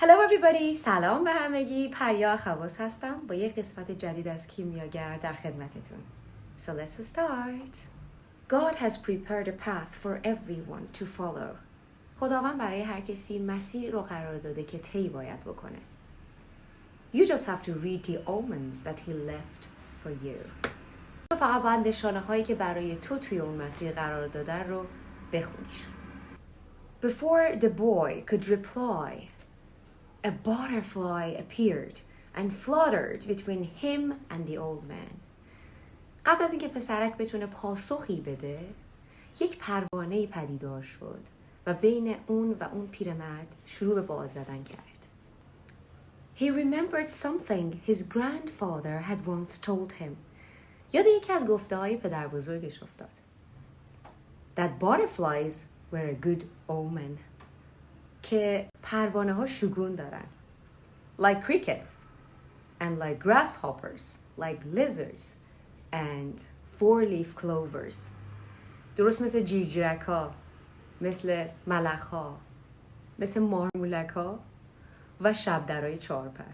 Hello everybody! سلام به همگی. پریا خواص هستم با یک قسمت جدید از کیمیاگر در خدمتتون. So let's start. God has prepared a path for everyone to follow. خداوند برای هر کسی مسیر رو قرار داده که طی باید بکنه. You just have to read the omens that he left for you. تو فقط باید نشانه هایی که برای تو توی اون مسیر قرار داده رو بخونیش. Before the boy could reply, a butterfly appeared and fluttered between him and the old man. قبل از اینکه پسرک بتونه پاسخی بده، یک پروانه‌ای پدیدار شد و بین اون پیرمرد شروع به باز زدن کرد. He remembered something his grandfather had once told him. یاد یکی از گفته‌های پدر بزرگش افتاد. That butterflies were a good omen. که پروانه ها شگون دارن. Like crickets and like grasshoppers, like lizards and four-leaf clovers. درست مثل جیرجیرک ها، مثل ملخ ها، مثل مارمولک ها و شبدرهای چارپر.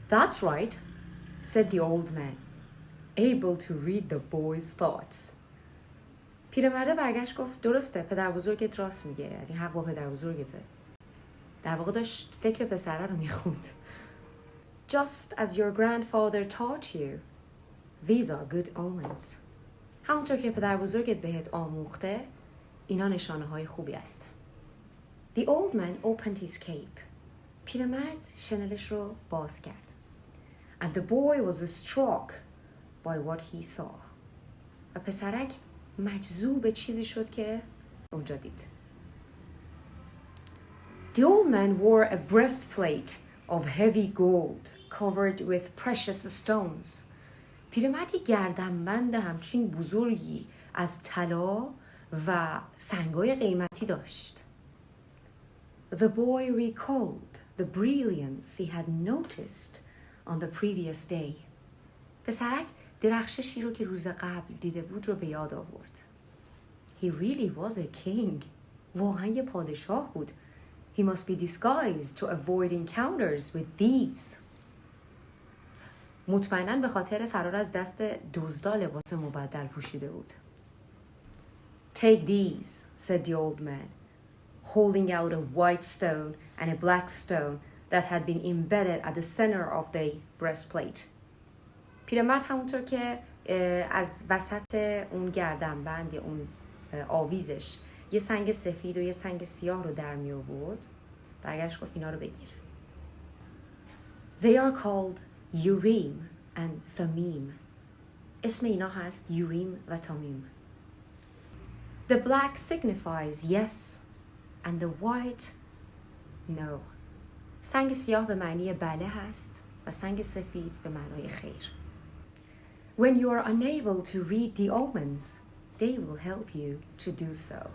That's right, said the old man, able to read the boy's thoughts. پیرمرده برگشت گفت درسته، پدر بزرگت راست میگه، یعنی حق با پدر بزرگته. در واقع داشت فکر پسره رو میخوند. Just as your grandfather taught you, these are good omens. همونطور که پدر بزرگت بهت آموخته، اینا نشانه های خوبی هستن. The old man opened his cape. پیرمرد شنلش رو باز کرد. And the boy was struck by what he saw. و پسرک مجذوب چیزی شد که اونجا دید. The old man wore a breastplate of heavy gold covered with precious stones. پیرمردی گردنبند همچین بزرگی از طلا و سنگای قیمتی داشت. The boy recalled the brilliance he had noticed on the previous day. پسرک درخششی رو که روز قبل دیده بود رو به یاد آورد. He really was a king. واقعا یه پادشاه بود. He must be disguised to avoid encounters with thieves. مطمئناً به خاطر فرار از دست دزدا لباس مبدل پوشیده بود. Take these, said the old man, holding out a white stone and a black stone that had been embedded at the center of the breastplate. پیرمرد همونطور که از وسط اون گردنبند یا اون آویزش یه سنگ سفید و یه سنگ سیاه رو در می آورد، برگشت گفت اینا رو بگیر. They are called Urim and Thummim. اسم اینا هست یوریم و تامیم. The black signifies yes and the white no. سنگ سیاه به معنی بله هست و سنگ سفید به معنای خیر. When you are unable to read the omens, they will help you to do so.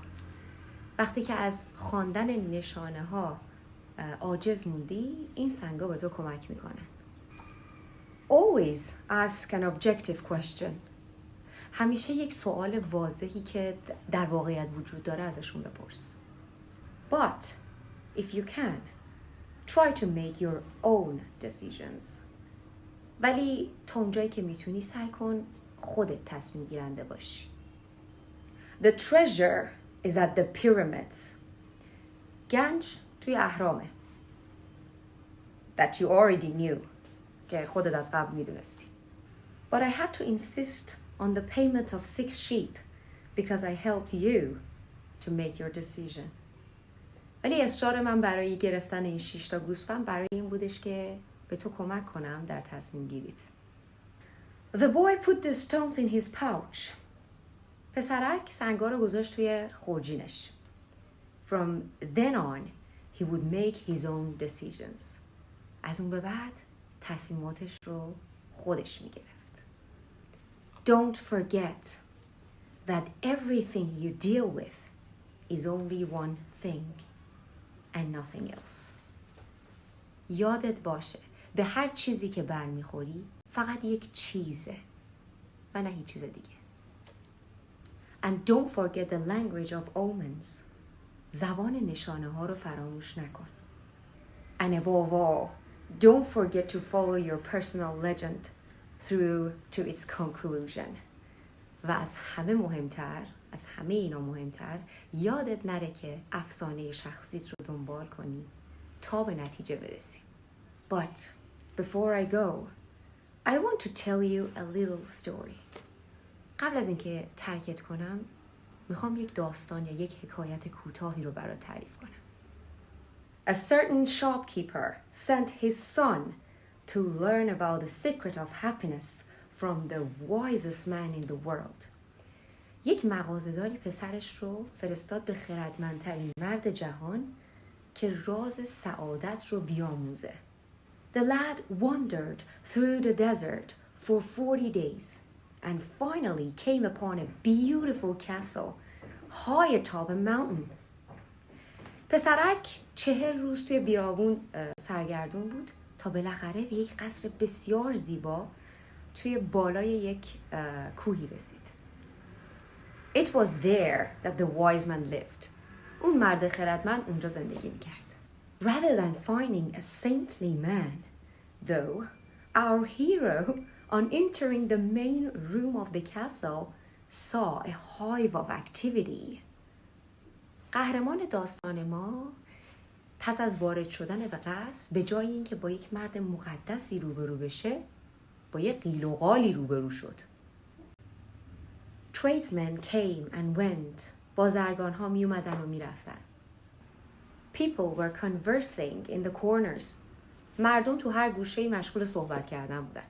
وقتی که از خواندن نشانه ها عاجز موندی، این سنگا به تو کمک میکنن. Always ask an objective question. همیشه یک سوال واضحی که در واقعیت وجود داره ازشون بپرس. But if you can, try to make your own decisions. ولی تا اونجایی که میتونی سعی کن خودت تصمیم گیرنده باشی. The treasure is at the pyramids. گنج توی اهرامه. That you already knew. که خودت از قبل میدونستی. But I had to insist on the payment of 6 sheep because I helped you to make your decision. ولی اصرار من برای گرفتن این 6 تا گوسفند برای این بودش که به تو کمک کنم در تصمیم گیریت. The boy put the stones in his pouch. پسرک سنگا رو گذاشت توی خورجینش. From then on, he would make his own decisions. از اون به بعد تصمیماتش رو خودش میگرفت. Don't forget that everything you deal with is only one thing and nothing else. یادت باشه به هر چیزی که برمیخوری فقط یک چیزه و نه هیچ چیز دیگه. And don't forget the language of omens. زبان نشانه ها رو فراموش نکن. And above all, don't forget to follow your personal legend through to its conclusion. و از همه اینا مهمتر یادت نره که افسانه شخصیت رو دنبال کنی تا به نتیجه برسی. But before I go, I want to tell you a little story. قبل از اینکه ترکت کنم میخوام یک داستان یا یک حکایت کوتاهی رو برات تعریف کنم. A certain shopkeeper sent his son to learn about the secret of happiness from the wisest man in the world. یک مغازه‌داری پسرش رو فرستاد به خردمندترین مرد جهان که راز سعادت رو بیاموزه. The lad wandered through the desert for 40 days and finally came upon a beautiful castle high atop a mountain. پسرک 40 روز توی بیابون سرگردون بود تا بالاخره به یک قصر بسیار زیبا توی بالای یک کوهی رسید. It was there that the wise man lived. اون مرد خردمند اونجا زندگی میکرد. Rather than finding a saintly man, though, our hero, on entering the main room of the castle, saw a hive of activity. قهرمان داستان ما پس از وارد شدن به قصر به جای اینکه با یک مرد مقدسی روبرو بشه با یک قیل و قالی روبرو شد. Tradesmen came and went. بازرگان ها می اومدن و می رفتن. People were conversing in the corners. مردم تو هر گوشه‌ای مشغول صحبت کردن بودن.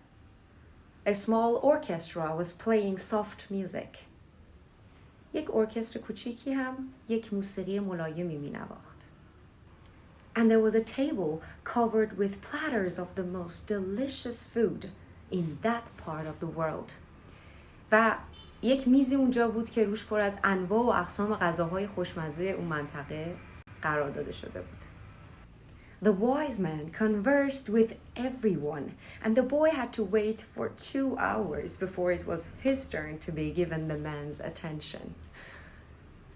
A small orchestra was playing soft music. یک ارکستر کوچیکی هم یک موسیقی ملایمی می نواخت. And there was a table covered with platters of the most delicious food in that part of the world. و یک میزی اونجا بود که روش پر از انواع و اقسام غذاهای خوشمزه اون منطقه قرار داده شده بود. The wise man conversed with everyone and the boy had to wait for 2 hours before it was his turn to be given the man's attention.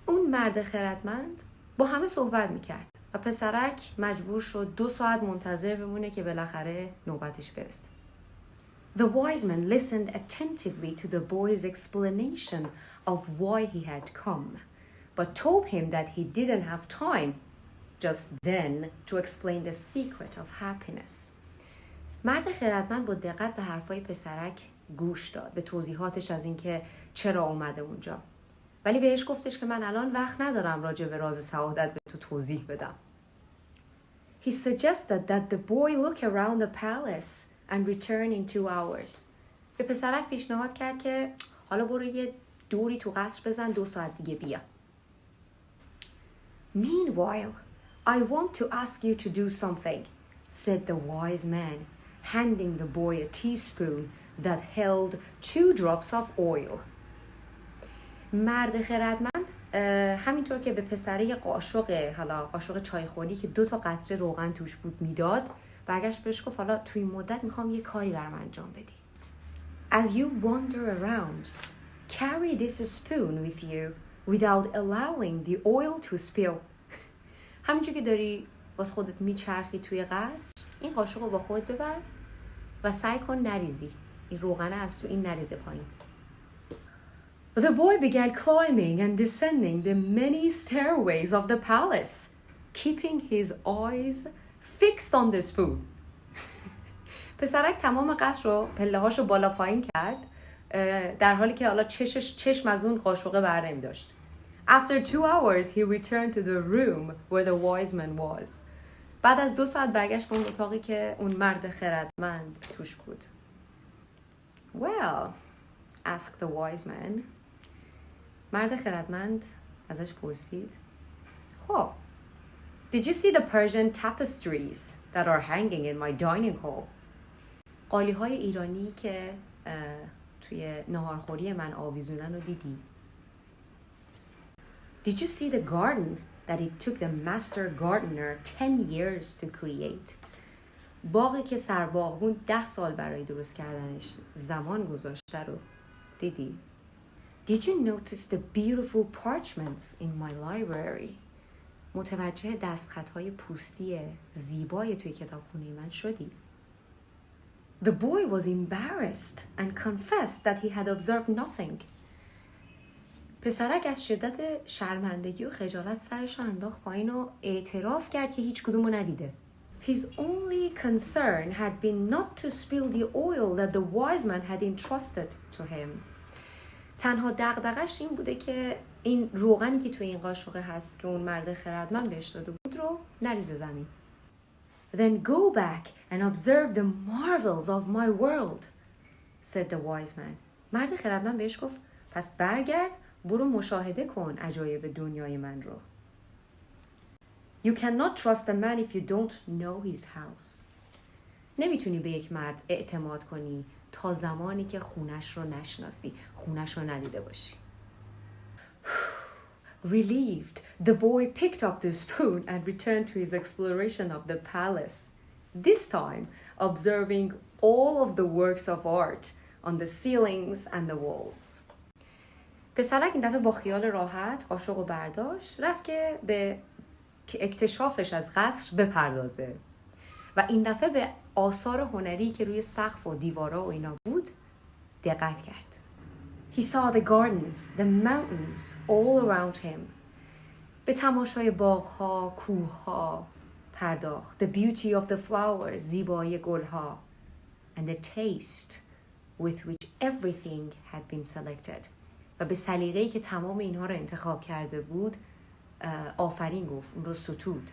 اون مرد خردمند با همه صحبت میکرد و پسرک مجبور شد 2 ساعت منتظر بمونه که بالاخره نوبتش برسه. The wise man listened attentively to the boy's explanation of why he had come, but told him that he didn't have time just then to explain the secret of happiness. مرد خردمند با دقت به حرفای پسرک گوش داد، به توضیحاتش از اینکه چرا اومده اونجا. ولی بهش گفتش که من الان وقت ندارم راجع به راز سعادت به تو توضیح بدم. He suggested that the boy look around the palace and return in 2 hours. به پسرک پیشنهاد کرد که حالا برو یه دوری تو قصر بزن 2 ساعت دیگه بیا. Meanwhile, I want to ask you to do something, said the wise man, handing the boy a teaspoon that held 2 drops of oil. مرد خردمند همینطور که به پسره قاشق چایخوری که 2 تا قطره روغن توش بود میداد، برگشت بهش گفت حالا توی مدت میخوام یه کاری برام انجام بدی. As you wander around, carry this spoon with you without allowing the oil to spill. همینجور که داری باز خودت میچرخی توی قصر، این قاشق رو با خودت ببر و سعی کن نریزی. این روغنه از تو این نریزه پایین. The boy began climbing and descending the many stairways of the palace, keeping his eyes fixed on the spoon. پسرک تمام قصر رو پله‌هاشو بالا پایین کرد در حالی که حالا چشم از اون قاشقه بر نمی داشت. After 2 hours he returned to the room where the wise man was. بعد از 2 ساعت برگشت به اون اتاقی که اون مرد خردمند توش بود. Well, asked the wise man. مرد خردمند ازش پرسید خب Did you see the Persian tapestries that are hanging in my dining hall? قالی‌های ایرانی که توی ناهارخوری من آویزونن رو دیدی؟ Did you see the garden that it took the master gardener 10 years to create? باغی که سرباغبون 10 سال برای درست کردنش زمان گذاشته رو دیدی؟ Did you notice the beautiful parchments in my library? متوجه دستخطهای پوستی زیبای توی کتابخونه من شدی؟ The boy was embarrassed and confessed that he had observed nothing. پسرک از شدت شرمندگی و خجالت سرش رو انداخت پایین و اعتراف کرد که هیچ کدومو ندیده. His only concern had been not to spill the oil that the wise man had entrusted to him. تنها دغدغش این بوده که این روغنی که توی این قاشقه هست که اون مرد خردمند بهش داده بود رو نریزه زمین. Then go back and observe the marvels of my world, said the wise man. مرد خردمند بهش گفت پس برگرد برو مشاهده کن عجایب دنیای من رو. You cannot trust a man if you don't know his house. نمیتونی به یک مرد اعتماد کنی تا زمانی که خونش رو نشناسی، خونش رو ندیده باشی. Relieved, the boy picked up the spoon and returned to his exploration of the palace, this time observing all of the works of art on the ceilings and the walls. پسرک این دفعه با خیال راحت قاشق و برداشت رفت که به اکتشافش از قصر بپردازه و این دفعه به آثار هنری که روی سقف و دیوارا و اینا بود دقت کرد. He saw the gardens, the mountains all around him. به تماشای باغ‌ها، کوه‌ها پرداخت. The beauty of the flowers, زیبایی گل‌ها. And the taste with which everything had been selected. و به سلیقه‌ای که تمام اینها رو انتخاب کرده بود آفرین گفت، اون رو ستود.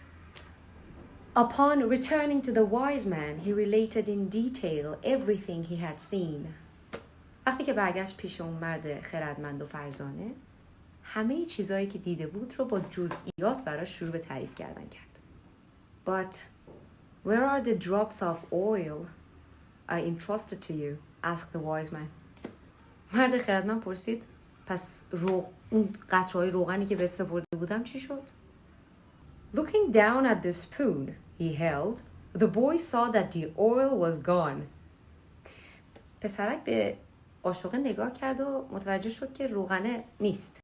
Upon returning to the wise man, he related in detail everything he had seen. وقتی که برگشت پیش اون مرد خردمند و فرزانه، همه چیزایی که دیده بود رو با جزئیات براش شروع به تعریف کردن کرد. But where are the drops of oil I entrusted to you? asked the wise man. مرد خردمند پرسید پس اون قطره‌های روغنی که بهت سپرده بودم چی شد؟ Looking down at the spoon he held, the boy saw that the oil was gone. پسرک به قاشقه نگاه کرد و متوجه شد که روغنه نیست.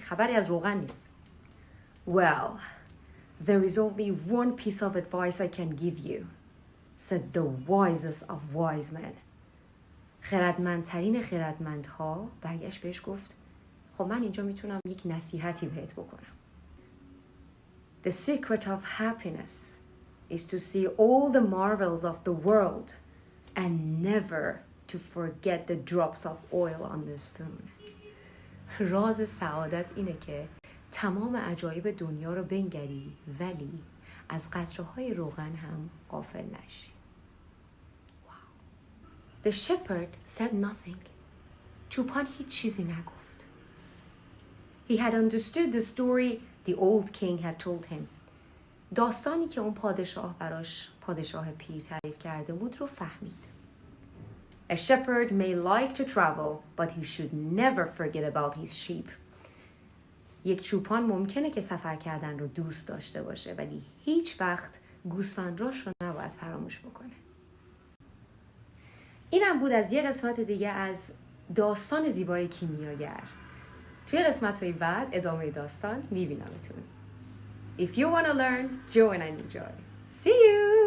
خبری از روغن نیست. Well, there is only one piece of advice I can give you, said the wisest of wise men. خردمندترین خردمندها برگشت بهش گفت خب من اینجا میتونم یک نصیحتی بهت بکنم. The secret of happiness is to see all the marvels of the world and never to forget the drops of oil on the spoon. راز سعادت اینه که تمام عجایب دنیا رو بنگری ولی از قطره‌های روغن هم غافل نشی. The shepherd said nothing. چوپان هیچ چیزی نگفت. He had understood the story the old king had told him. داستانی که اون پادشاه پیر تعریف کرده بود رو فهمید. A shepherd may like to travel, but he should never forget about his sheep. یک چوپان ممکنه که سفر کردن رو دوست داشته باشه ولی هیچ وقت گوسفندراش رو نباید فراموش بکنه. اینم بود از یه قسمت دیگه از داستان زیبای کیمیاگر. توی قسمت‌های بعد ادامه داستان میبینمتون. If you want to learn, join and enjoy. See you!